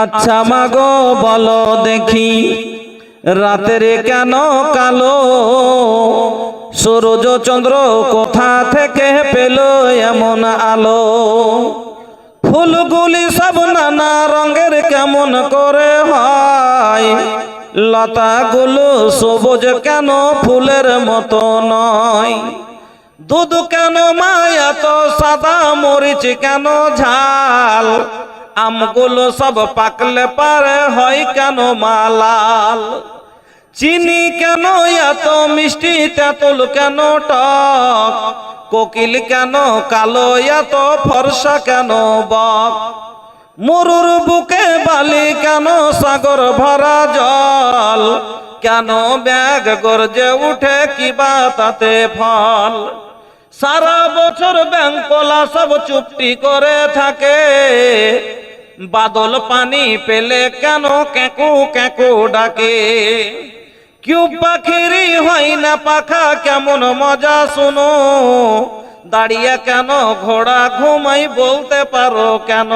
আচ্ছা মাগো বলো দেখি, রাতের কেন কালো? সূরজ চন্দ্র কোথা থেকে পেল এমন আলো? ফুলগুলি সব নানা রঙের কেমন করে হয়? লতাগুলো সবুজ কেন ফুলের মতো নয়? দুধ কেন মায়া তো সাদা, মরিচ কেন ঝাল? আমগুলো সব পাকলে পারে হয় কেন মালাল? চিনি কেন এত মিষ্টি, তেঁতুল কেন টক? কোকিল কেন কালো, এত ফর্সা কেন বক? মরুর বুকে বালি কেন, সাগর ভরা জল? কেন ব্যাগ গর্জে উঠে কিবা তাতে ফল? সারা বছর ব্যাংকলা সব চুপটি করে থাকে, বাদল পানি পেলে কেন ক্যাকু ক্যাকু ডাকে? কেউ পাখিরই হয় না পাখা, কেমন মজা শুনো? দাঁড়িয়ে কেন ঘোড়া ঘুমাই, বলতে পারো কেন?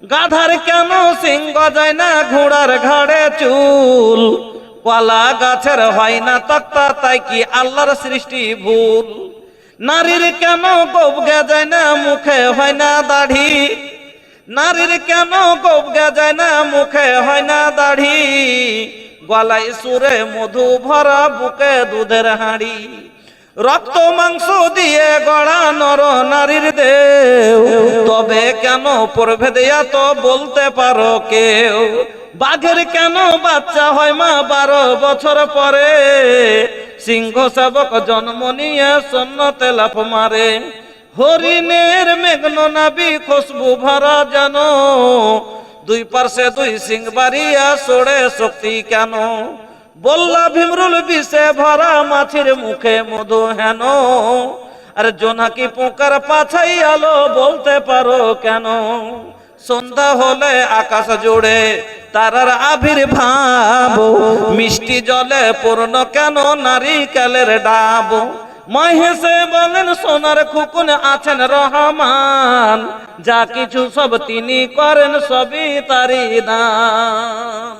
গাধার কেন সিং গজায় না, ঘোড়ার ঘাড়ে চুল? কলা গাছের হয় না তক্তা, তাই কি আল্লাহর সৃষ্টি ভুল? নারীর কেন গোপ গজায় না, মুখে হয় না দাড়ি? নারীর কেন গোপ গজায় না, মুখে হয় না দাড়ি? গলায় সুরে মধু ভরা, বুকে দুধের হাঁড়ি। রক্ত মাংস দিয়ে গড়া নর নারীর দেহ, তবে কেন প্রভেদ এত বলতে পারো কেউ? বাঘের কেন বাচ্চা হয় মা 12 বছর পরে? সিংহ শাবক জন্ম নিয়ে সন্ন্যতে লাফ মারে। হরিণের মেঘন নাবি খুশবু ভরা জানো, দুই পার্শ্বে দুই সিং বাড়িয়া সোড়ে শক্তি কেন? বললা ভীমরুল বিষে ভরা, মাছের মুখে মধু হেন? আর জোনাকি পোকার পাছাই আলো, বলতে পারো কেন? সন্ধ্যা হলে আকাশ জুড়ে তারার আবির্ভাব, মিষ্টি জলে পূর্ণ কেন নারিকেলের ডাব? মহেশে বলেন সোনার খুকুন আছেন রহমান, যা কিছু সব তিনি করেন সবই তারি দান।